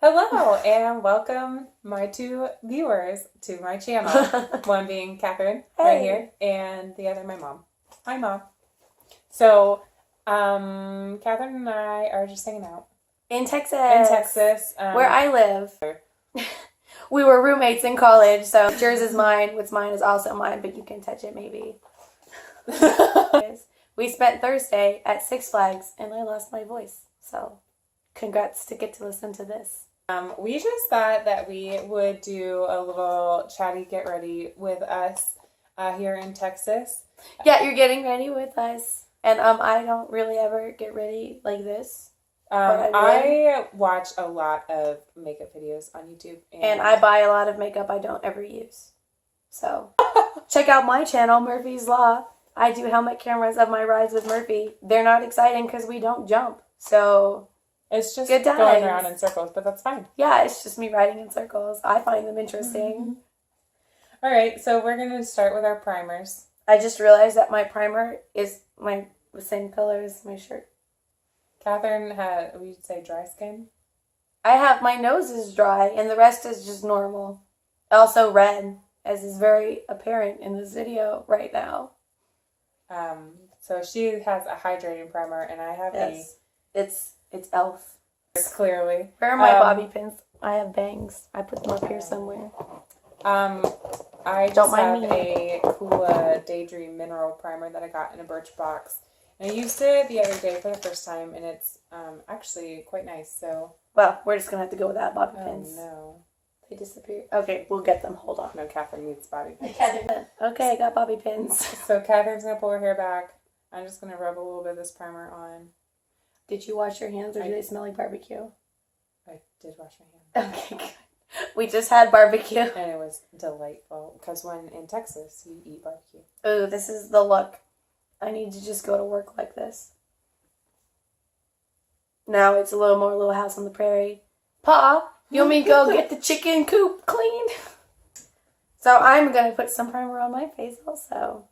Hello and welcome my two viewers to my channel. One being Kathryn right here and the other my mom. Hi Mom. So Kathryn and I are just hanging out. In Texas. Where I live. We were roommates in college, so yours is mine, what's mine is also mine, but you can touch it maybe. We spent Thursday at Six Flags and I lost my voice, so congrats to get to listen to this. We just thought that we would do a little chatty get ready with us here in Texas. Yeah, you're getting ready with us. And I don't really ever get ready like this. I watch a lot of makeup videos on YouTube. And I buy a lot of makeup I don't ever use. So, check out my channel, Murphy's Law. I do helmet cameras of my rides with Murphy. They're not exciting because we don't jump. So... it's just going around in circles, but that's fine. Yeah, it's just me riding in circles. I find them interesting. All right, so we're going to start with our primers. I just realized that my primer is the same color as my shirt. Kathryn had, we'd say, dry skin. My nose is dry, and the rest is just normal. Also red, as is very apparent in this video right now. So she has a hydrating primer, and I have It's e.l.f. Clearly. Where are my bobby pins? I have bangs. I put them up here somewhere. I just have a Coola Daydream Mineral Primer that I got in a Birchbox. And I used it the other day for the first time, and it's actually quite nice. So, well, we're just going to have to go with that bobby pins. No. They disappeared. Okay, we'll get them. Hold on. No, Kathryn needs bobby pins. Okay, I got bobby pins. So Kathryn's going to pull her hair back. I'm just going to rub a little bit of this primer on. Did you wash your hands or do they smell like barbecue? I did wash my hands. Okay, good. We just had barbecue. And it was delightful because when in Texas, you eat barbecue. Ooh, this is the look. I need to just go to work like this. Now it's a little more Little House on the Prairie. Pa, you want me to go get the chicken coop cleaned? So I'm going to put some primer on my face also.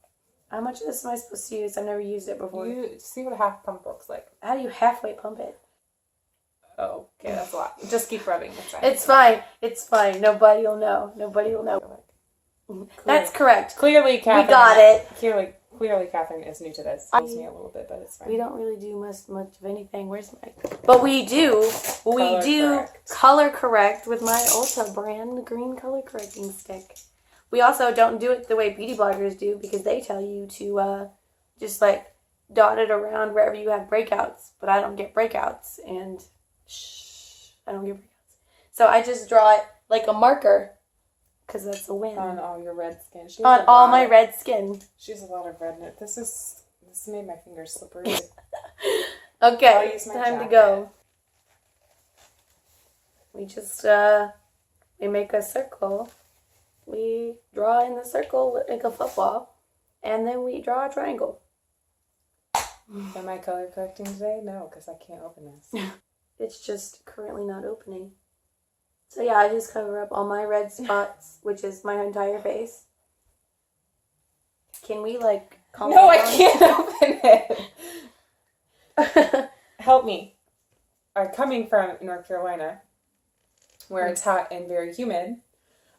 How much of this am I supposed to use? I've never used it before. You see what a half pump looks like. How do you halfway pump it? Oh, okay, that's a lot. Just keep rubbing. It's fine. It's fine. Nobody will know. Nobody will know. That's correct. Clearly, Kathryn. We got it. Clearly, Kathryn is new to this. It takes me a little bit, but it's fine. We don't really do much of anything. Where's my... But we do color correct with my Ulta brand green color correcting stick. We also don't do it the way beauty bloggers do because they tell you to just like dot it around wherever you have breakouts. But I don't get breakouts and I don't get breakouts. So I just draw it like a marker because that's a win. On all your red skin. On all my red skin. She has a lot of red in it. This made my fingers slippery. Okay, it's time to go. We just, we make a circle. We draw in the circle like a football, and then we draw a triangle. Am I color correcting today? No, because I can't open this. It's just currently not opening. So yeah, I just cover up all my red spots, which is my entire face. Can we like... No, I can't open it! Help me. Coming from North Carolina, where it's hot and very humid,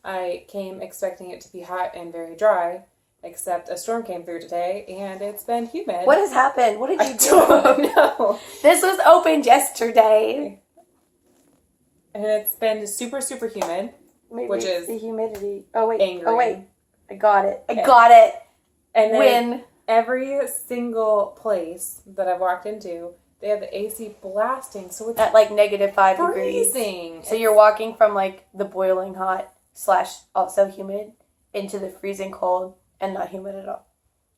I came expecting it to be hot and very dry, except a storm came through today, and it's been humid. What has happened? What did you do? I don't know. This was opened yesterday. And it's been super, super humid, which is the humidity. Oh, wait. Angry. Oh, wait. I got it. Got it. And then every single place that I've walked into, they have the AC blasting, so it's at like -5 freezing. Degrees. So you're walking from like the boiling hot / also humid into the freezing cold and not humid at all.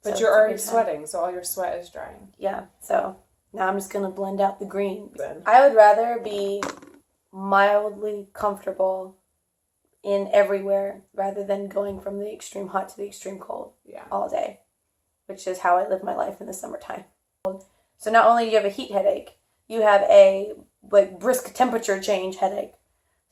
But you're already sweating, so all your sweat is drying. Yeah, so now I'm just going to blend out the green. I would rather be mildly comfortable in everywhere rather than going from the extreme hot to the extreme cold all day, which is how I live my life in the summertime. So not only do you have a heat headache, you have a like brisk temperature change headache.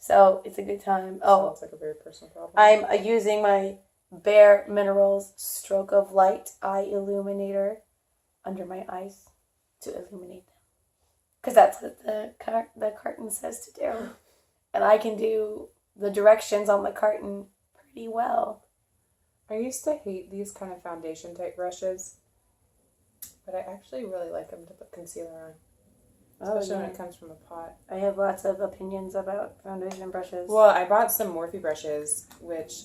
So it's a good time. Sounds like a very personal problem. I'm using my Bare Minerals Stroke of Light Eye Illuminator under my eyes to illuminate them. Because that's what the carton says to do. and I can do the directions on the carton pretty well. I used to hate these kind of foundation type brushes, but I actually really like them to put concealer on, especially when it comes from a pot. I have lots of opinions about foundation brushes. Well, I bought some Morphe brushes, which,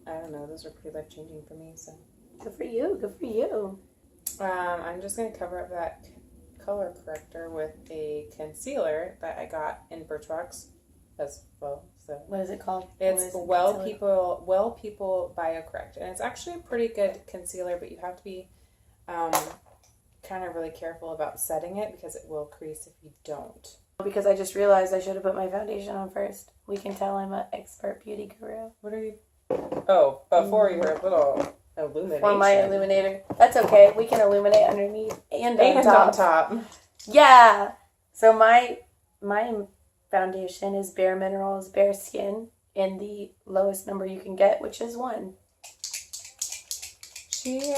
I don't know, those are pretty life-changing for me, so. Good for you. Good for you. I'm just going to cover up that color corrector with a concealer that I got in Birchbox as well. So what is it called? It's Well People BioCorrect, and it's actually a pretty good concealer, but you have to be kind of really careful about setting it because it will crease if you don't. Because I just realized I should have put my foundation on first. We can tell I'm an expert beauty guru. What are you? Oh, before your little illumination. For my illuminator. That's okay. We can illuminate underneath and on top. Yeah. So my foundation is Bare Minerals Bare Skin in the lowest number you can get, which is 1. She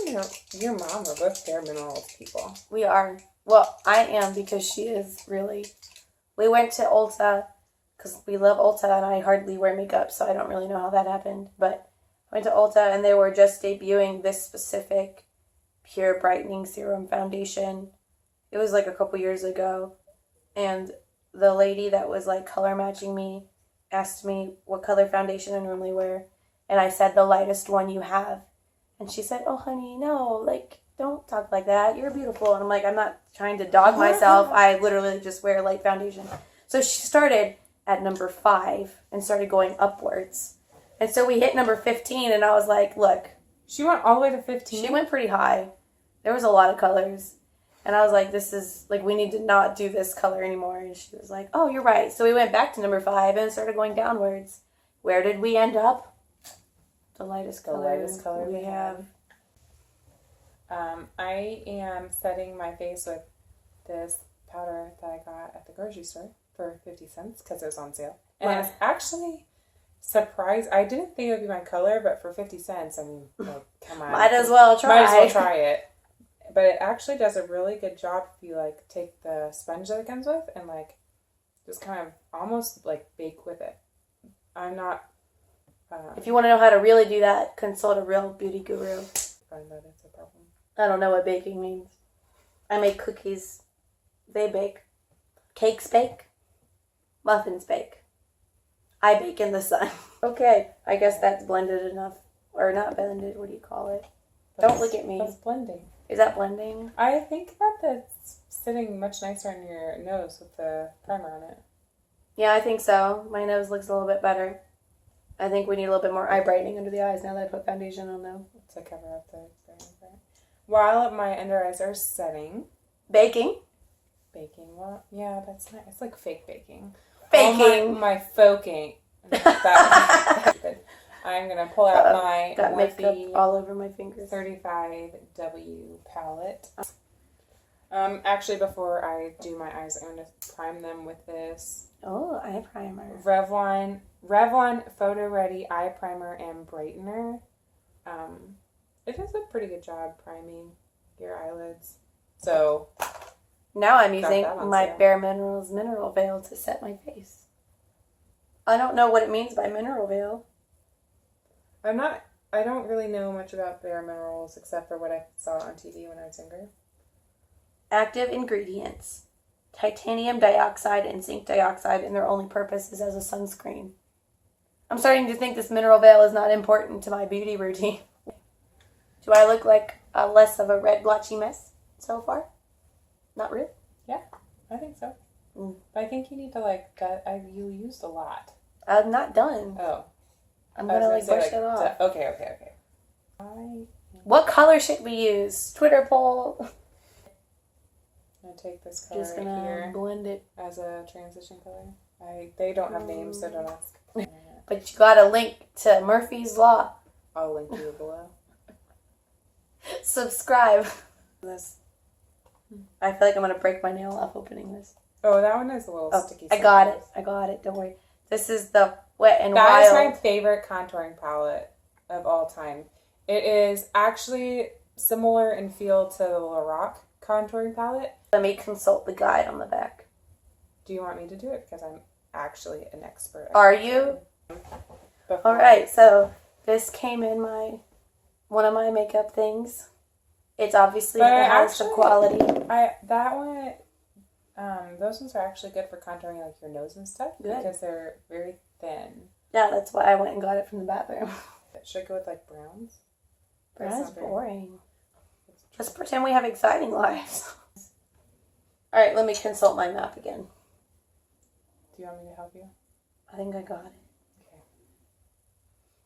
and your mom are both Bare Minerals people. We are. Well, I am because she is really. We went to Ulta because we love Ulta and I hardly wear makeup, so I don't really know how that happened. But I went to Ulta and they were just debuting this specific Pure Brightening Serum Foundation. It was like a couple years ago. And the lady that was like color matching me asked me what color foundation I normally wear. And I said the lightest one you have. And she said, oh, honey, no, like, don't talk like that. You're beautiful. And I'm like, I'm not trying to dog myself. I literally just wear light foundation. So she started at number 5 and started going upwards. And so we hit number 15 and I was like, look. She went all the way to 15? She went pretty high. There was a lot of colors. And I was like, this is, like, we need to not do this color anymore. And she was like, oh, you're right. So we went back to number 5 and started going downwards. Where did we end up? The lightest color we have. I am setting my face with this powder that I got at the grocery store for 50 cents because it was on sale. And it's actually surprised. I didn't think it would be my color, but for 50 cents, I mean, like, come on. Might as well try it. But it actually does a really good job if you, like, take the sponge that it comes with and, like, just kind of almost, like, bake with it. I'm not... if you want to know how to really do that, consult a real beauty guru. Find that it's a problem. I don't know what baking means. I make cookies. They bake. Cakes bake. Muffins bake. I bake in the sun. Okay, I guess that's blended enough. Or not blended, what do you call it? Don't look at me. That's blending. Is that blending? I think that's sitting much nicer on your nose with the primer on it. Yeah, I think so. My nose looks a little bit better. I think we need a little bit more eye brightening under the eyes now that I put foundation on them. To cover up the experience, right? While my under eyes are setting. Baking? Baking. Well, yeah, that's nice. It's like fake baking. Baking. My foking. I'm going to pull out my got makeup all over my fingers. 35W palette. Actually, before I do my eyes, I'm going to prime them with this. Oh, eye primer. Revlon Photo Ready Eye Primer and Brightener. It does a pretty good job priming your eyelids. So now I'm using my Bare Minerals Mineral Veil to set my face. I don't know what it means by mineral veil. I don't really know much about Bare Minerals except for what I saw on TV when I was younger. Active ingredients: titanium dioxide and zinc dioxide, and their only purpose is as a sunscreen. I'm starting to think this mineral veil is not important to my beauty routine. Do I look like less of a red blotchy mess so far? Not really? Yeah, I think so. But I think you need to you used a lot. I'm not done. Oh. I'm going to brush it off. Okay. What color should we use? Twitter poll. I'm going to take this color Just gonna here blend it as a transition color. They don't have names, so don't ask. But you got to link to Murphy's Law. I'll link you below. Subscribe. This. I feel like I'm going to break my nail off opening this. Oh, that one is a little sticky. I got it. Don't worry. This is the Wet n Wild. That is my favorite contouring palette of all time. It is actually similar in feel to the Lorac contouring palette. Let me consult the guide on the back. Do you want me to do it? Because actually an expert. Are you? Before. All right, so this came in one of my makeup things. It's obviously the highest of quality. Those ones are actually good for contouring like your nose and stuff. Good. Because they're very thin. Yeah, that's why I went and got it from the bathroom. Should I go with like browns? Brown's boring. Let's pretend we have exciting lives. All right, let me consult my map again. Do you want me to help you? I think I got it. Okay.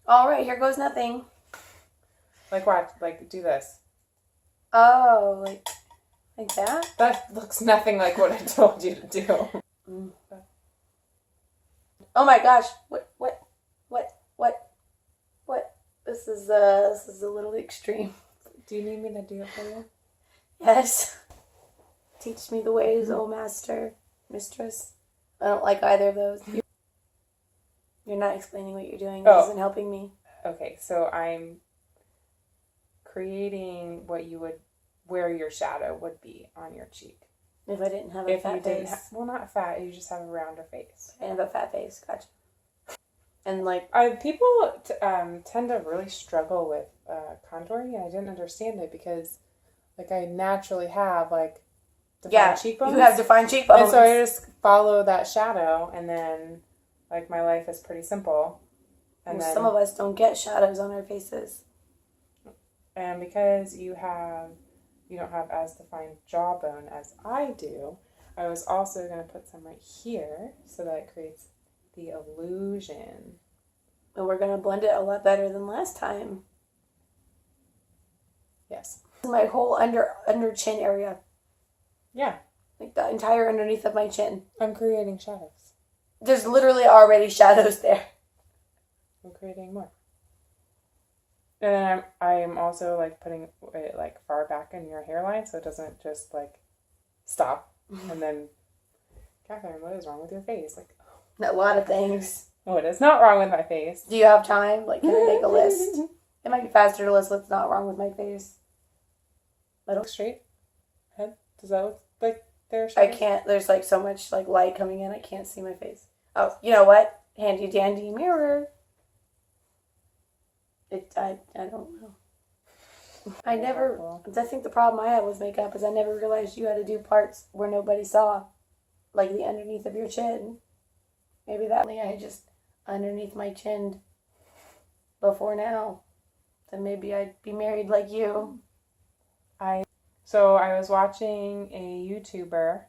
All right, here goes nothing. Like watch, like do this. Oh, like that? That looks nothing like what I told you to do. Mm. Oh my gosh! What? This is a little extreme. Do you need me to do it for you? Yes. Teach me the ways, oh master, mistress. I don't like either of those. You're not explaining what you're doing. This isn't helping me. Okay, so I'm creating where your shadow would be on your cheek. If I didn't have a fat face. Well, not fat. You just have a rounder face. I have a fat face. Gotcha. And like people tend to really struggle with contouring, and I didn't understand it because like I naturally have like defined cheekbones. You have defined cheekbones, and so I just follow that shadow, and then like my life is pretty simple. And then some of us don't get shadows on our faces, and because you don't have as defined jawbone as I do, I was also going to put some right here so that it creates the illusion. And we're going to blend it a lot better than last time. Yes. My whole under chin area. Yeah. Like the entire underneath of my chin. I'm creating shadows. There's literally already shadows there. I'm creating more. And then I'm also like putting it like far back in your hairline so it doesn't just like stop. And then, Kathryn, what is wrong with your face? Like, a lot of things. What is not wrong with my face? Do you have time? Like, can I make a list? It might be faster to list what's not wrong with my face. Look straight head. Does that look like there's? I can't. There's like so much like light coming in. I can't see my face. Oh, you know what? Handy dandy mirror. I don't know. I think the problem I had with makeup is I never realized you had to do parts where nobody saw. Like the underneath of your chin. Maybe that I had just underneath my chin before now. Then maybe I'd be married like you. So I was watching a YouTuber.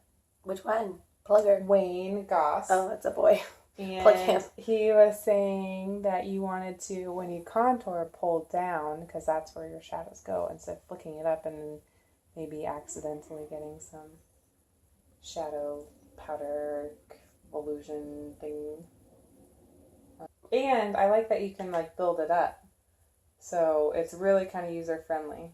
Which one? Plugger. Wayne Goss. Oh, that's a boy. And Plug him. He was saying that you wanted to, when you contour, pull down because that's where your shadows go instead of flicking it up and then maybe accidentally getting some shadow powder illusion thing. And I like that you can like build it up. So it's really kind of user-friendly.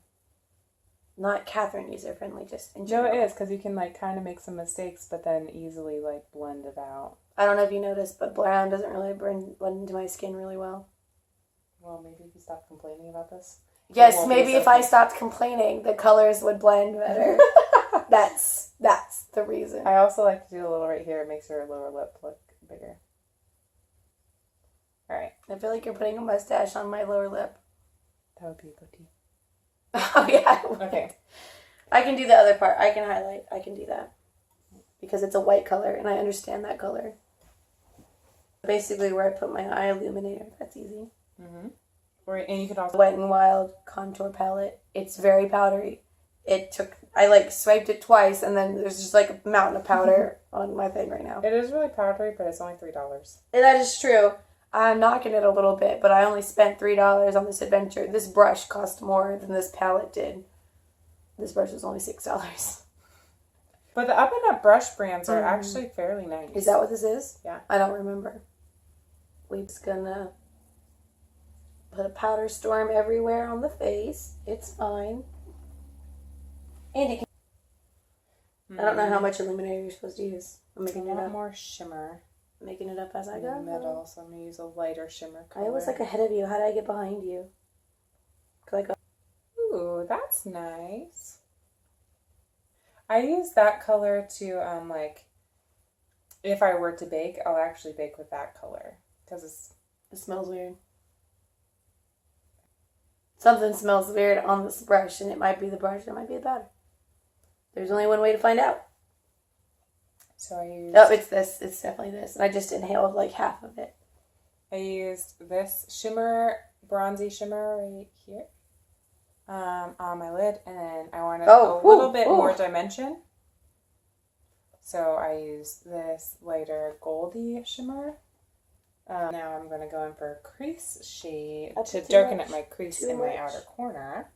Not Kathryn user-friendly, just in general. general. No, it is, because you can like kind of make some mistakes, but then easily like blend it out. I don't know if you noticed, but brown doesn't really blend into my skin really well. Well, maybe if you stop complaining about this. Yes, maybe if I stopped complaining, the colors would blend better. That's the reason. I also like to do a little right here. It makes your lower lip look bigger. All right. I feel like you're putting a mustache on my lower lip. That would be a goatee. Oh, yeah. Okay. I can do the other part. I can highlight. I can do that. Because it's a white color, and I understand that color. Basically, where I put my eye illuminator. That's easy. Mm-hmm. And you could also... Wet n Wild contour palette. It's very powdery. I like swiped it twice, and then there's just like a mountain of powder on my thing right now. It is really powdery, but it's only $3. And that is true. I'm knocking it a little bit, but I only spent $3 on this adventure. This brush cost more than this palette did. This brush was only $6. But the Up and Up brush brands are actually fairly nice. Is that what this is? Yeah. I don't remember. We're just gonna put a powder storm everywhere on the face. It's fine. And I don't know how much illuminator you're supposed to use. I'm making it up. More shimmer. Making it up as I go. In the middle, so I'm going to use a lighter shimmer color. I was like ahead of you. How did I get behind you? Ooh, that's nice. I use that color to if I were to bake, I'll actually bake with that color. Because it smells weird. Something smells weird on this brush, and it might be the brush, it might be the powder. There's only one way to find out. So I used... Oh, it's this. It's definitely this. And I just inhaled like half of it. I used this shimmer, bronzy shimmer right here on my lid. And then I wanted a little bit more dimension. So I used this lighter goldy shimmer. Now I'm going to go in for a crease shade to darken up my crease in my outer corner.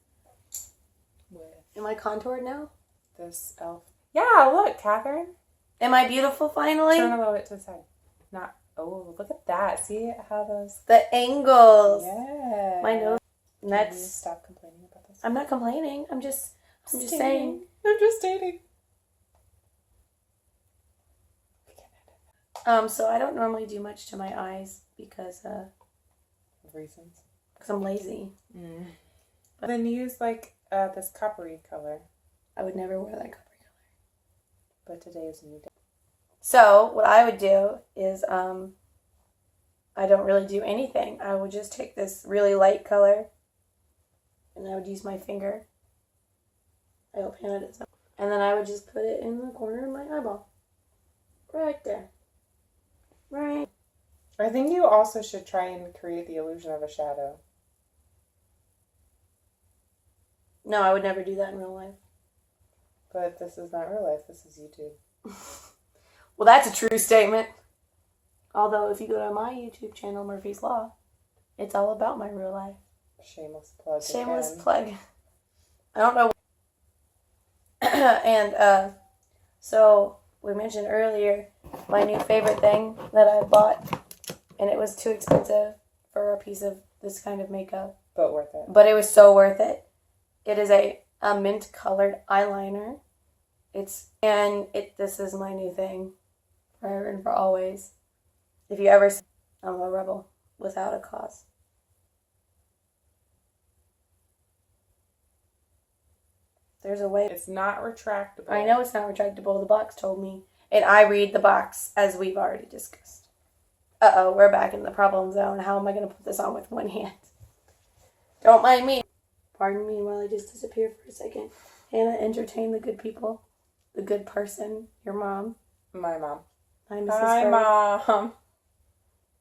Am I contoured now? This elf. Yeah, look, Kathryn. Am I beautiful finally? Turn a little bit to the side. Not. Oh, look at that. See how those. The angles. Yeah. My nose. Can you stop complaining about this? I'm not complaining. I'm just saying. I'm just stating. So I don't normally do much to my eyes because reasons. Because I'm lazy. Mm. But then use like this coppery color. I would never wear that coppery color. But today is a new day. So what I would do is I don't really do anything. I would just take this really light color and I would use my finger. I hope Hannah does that. And then I would just put it in the corner of my eyeball. Right there. Right. I think you also should try and create the illusion of a shadow. No, I would never do that in real life. But this is not real life. This is YouTube. Well, that's a true statement. Although, if you go to my YouTube channel, Murphy's Law, it's all about my real life. Shameless plug. Shameless again. plug. I don't know. And so we mentioned earlier my new favorite thing that I bought, and it was too expensive for a piece of this kind of makeup. But worth it. But it was so worth it. It is a mint colored eyeliner. This is my new thing. Forever and for always. If you ever see, I'm a rebel without a cause. There's a way. It's not retractable. I know it's not retractable. The box told me. And I read the box, as we've already discussed. Uh-oh, we're back in the problem zone. How am I going to put this on with one hand? Don't mind me. Pardon me while I just disappear for a second. Hannah, entertain the good people. The good person. Your mom. My mom. Hi, Mrs. Hi, Bird. Mom.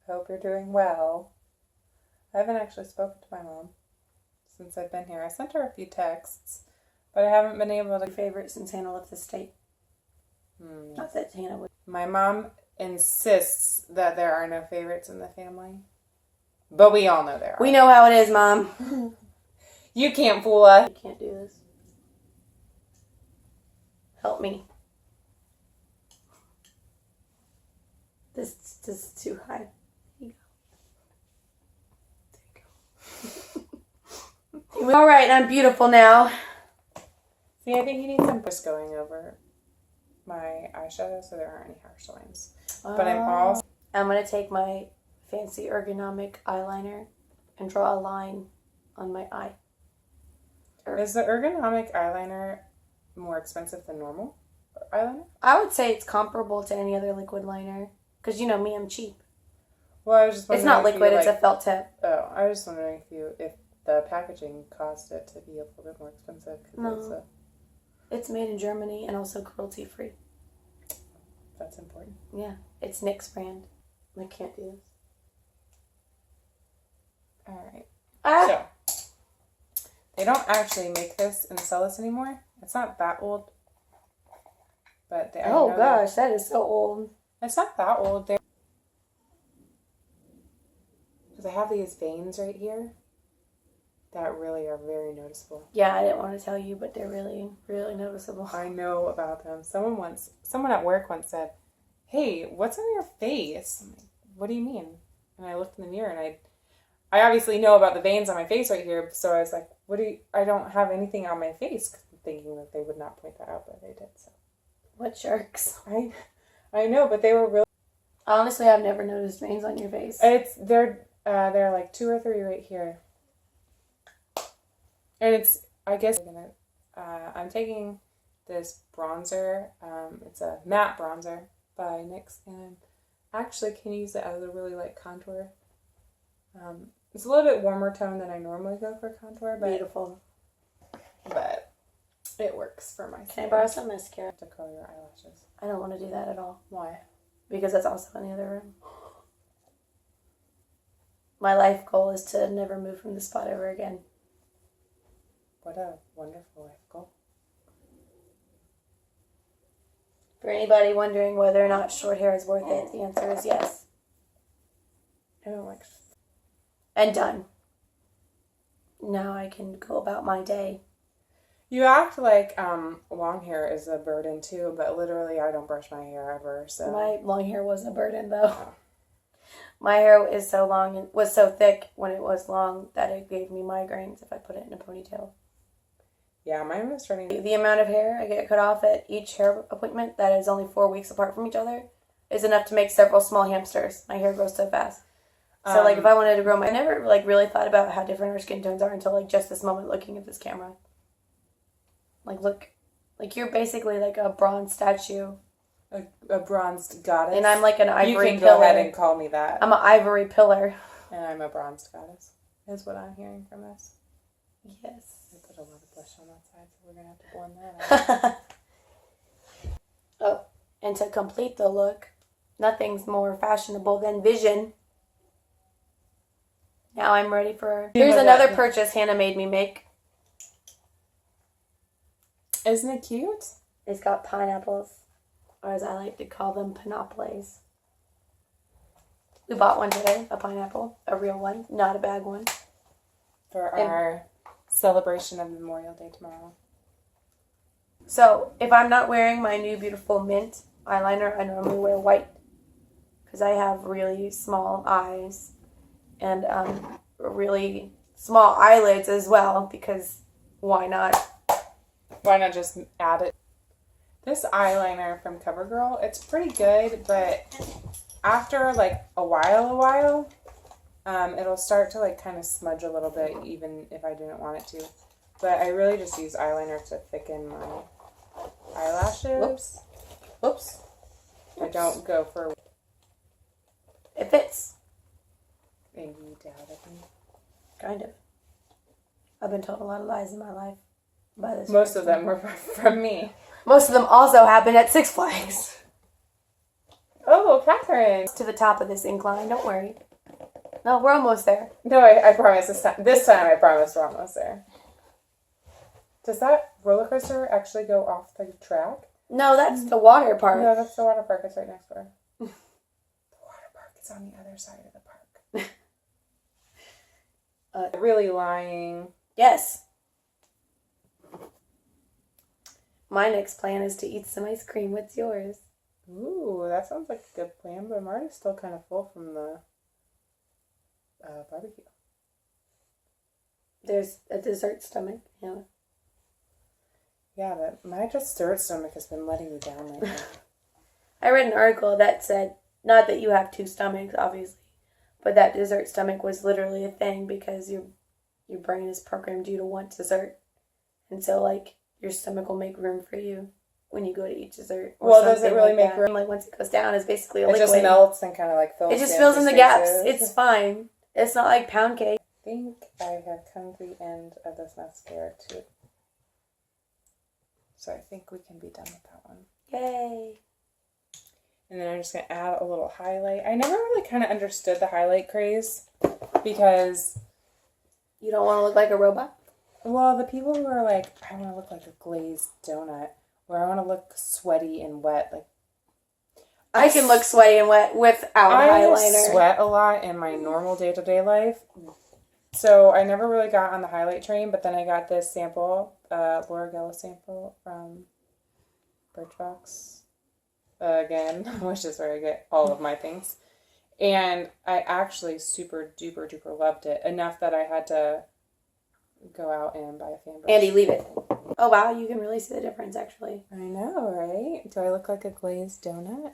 Hope you're doing well. I haven't actually spoken to my mom since I've been here. I sent her a few texts, but I haven't been able to... Favorite since Hannah left the state. Not that Hannah would. My mom insists that there are no favorites in the family, but we all know there are. We know how it is, Mom. You can't fool us. I can't do this. Help me. This is too high. There you go. All right, I'm beautiful now. See, I think you need some just going over my eyeshadow so there aren't any harsh lines. But I'm going to take my fancy ergonomic eyeliner and draw a line on my eye. Is the ergonomic eyeliner more expensive than normal eyeliner? I would say it's comparable to any other liquid liner. Because you know me, I'm cheap. Well, I was just wondering. It's not liquid, it's a felt tip. Oh, I was just wondering if the packaging caused it to be a little bit more expensive. No. It's made in Germany and also cruelty free. That's important. Yeah, it's Nick's brand. I can't do this. Alright. So, they don't actually make this and sell this anymore. It's not that old. But oh gosh, that is so old. It's not that old. Because I have these veins right here that really are very noticeable. Yeah, I didn't want to tell you, but they're really, really noticeable. I know about them. Someone at work once said, "Hey, what's on your face?" I'm like, "What do you mean?" And I looked in the mirror and I obviously know about the veins on my face right here, so I was like, I don't have anything on my face, thinking that they would not point that out, but they did, so. What jerks. I know, but they were really... Honestly, I've never noticed veins on your face. They're like 2 or 3 right here. And it's, I guess, I'm taking this bronzer. It's a matte bronzer. by NYX, and I actually can use it as a really light contour. It's a little bit warmer tone than I normally go for contour, but Beautiful. But it works for my skin. Can I borrow some mascara? To curl your eyelashes. I don't want to do that at all. Why? Because that's also in the other room. My life goal is to never move from this spot ever again. What a wonderful life goal. For anybody wondering whether or not short hair is worth it, the answer is yes. I don't like... And done. Now I can go about my day. You act like long hair is a burden too, but literally I don't brush my hair ever, so... My long hair was a burden though. Oh. My hair is so long and was so thick when it was long that it gave me migraines if I put it in a ponytail. Yeah, mine was starting to... The amount of hair I get cut off at each hair appointment that is only 4 weeks apart from each other is enough to make several small hamsters. My hair grows so fast. So, like, if I wanted to grow my... I never, like, really thought about how different our skin tones are until, like, just this moment looking at this camera. Like, look. Like, you're basically, like, a bronze statue. A bronzed goddess. And I'm, like, an ivory pillar. You can go ahead and call me that. I'm an ivory pillar. And I'm a bronzed goddess. Is what I'm hearing from this. Yes. I put a lot of blush on that side, so we're going to have to blend that out. Oh, and to complete the look, nothing's more fashionable than Vision. Now I'm ready for... Here's another purchase Hannah made me make. Isn't it cute? It's got pineapples, or as I like to call them, panoplies. We bought one today, a pineapple, a real one, not a bag one. For our celebration of Memorial Day tomorrow. So, if I'm not wearing my new beautiful mint eyeliner, I normally wear white. Because I have really small eyes. And really small eyelids as well, because why not? Why not just add it? This eyeliner from CoverGirl, it's pretty good, but after like a while, it'll start to like kind of smudge a little bit, even if I didn't want it to. But I really just use eyeliner to thicken my eyelashes. Whoops. I don't go for... It fits. Maybe you doubted me. Kind of. I've been told a lot of lies in my life by this. Most of them were from me. Most of them also happened at Six Flags. Oh, Kathryn. To the top of this incline, don't worry. No, we're almost there. No, I promise this time I promise we're almost there. Does that roller coaster actually go off the track? No, that's the water park. No, that's the water park. It's right next door. The water park is on the other side of the park. Really lying. Yes. My next plan is to eat some ice cream. What's yours? Ooh, that sounds like a good plan, but I'm already still kind of full from the barbecue. There's a dessert stomach. Yeah. Yeah, but my dessert stomach has been letting me down lately. I read an article that said, not that you have two stomachs, obviously, but that dessert stomach was literally a thing because your brain is programmed you to want dessert. And so, like, your stomach will make room for you when you go to eat dessert. Well, does it really make room? Like, once it goes down, it's basically a liquid. It just melts and kind of, like, fills It just fills in the gaps. It's fine. It's not like pound cake. I think I have come to the end of this mascara, too. So I think we can be done with that one. Yay. And then I'm just going to add a little highlight. I never really kind of understood the highlight craze because... You don't want to look like a robot? Well, the people who are like, I want to look like a glazed donut, or I want to look sweaty and wet. Like, I can look sweaty and wet without highlighter. I sweat a lot in my normal day-to-day life. So I never really got on the highlight train, but then I got this sample, Laura Geller sample from Birchbox. Again, which is where I get all of my things. And I actually super duper duper loved it. Enough that I had to go out and buy a fan brush. Andy, leave it. Oh wow, you can really see the difference actually. I know, right? Do I look like a glazed donut?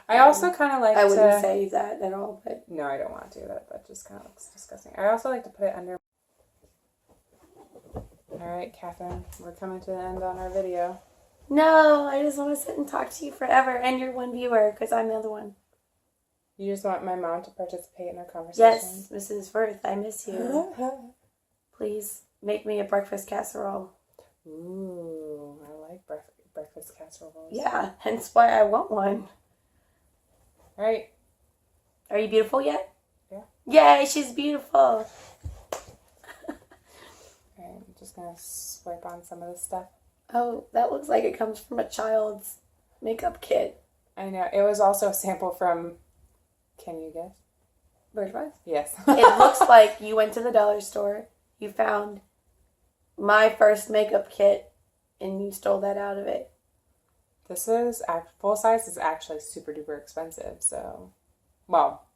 I also kind of like I wouldn't say that at all, but... No, I don't want to do that. That just kind of looks disgusting. I also like to put it under... Alright, Kathryn, we're coming to the end on our video. No, I just want to sit and talk to you forever. And you're one viewer because I'm the other one. You just want my mom to participate in our conversation? Yes, Mrs. Worth, I miss you. Please make me a breakfast casserole. Ooh, I like breakfast casseroles. Yeah, hence why I want one. Right. Are you beautiful yet? Yeah. Yay, she's beautiful. Alright, I'm just going to swipe on some of this stuff. Oh, that looks like it comes from a child's makeup kit. I know. It was also a sample from, can you guess? Birchbox? Yes. It looks like you went to the dollar store, you found my first makeup kit, and you stole that out of it. This is, full size is actually super duper expensive, so, well.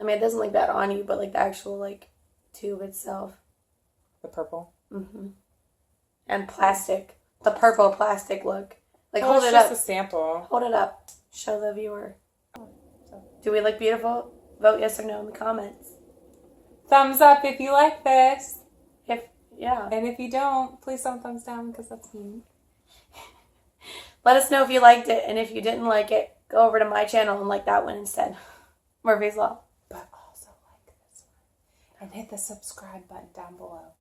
I mean, it doesn't look that on you, but like the actual like tube itself. The purple. Mm-hmm. And plastic. The purple plastic look. Like, well, hold it it's just up. a sample. Hold it up. Show the viewer. Do we look beautiful? Vote yes or no in the comments. Thumbs up if you like this. Yeah. And if you don't, please don't thumbs down because that's mean. Let us know if you liked it, and if you didn't like it, go over to my channel and like that one instead. Murphy's Law. But also like this one. And hit the subscribe button down below.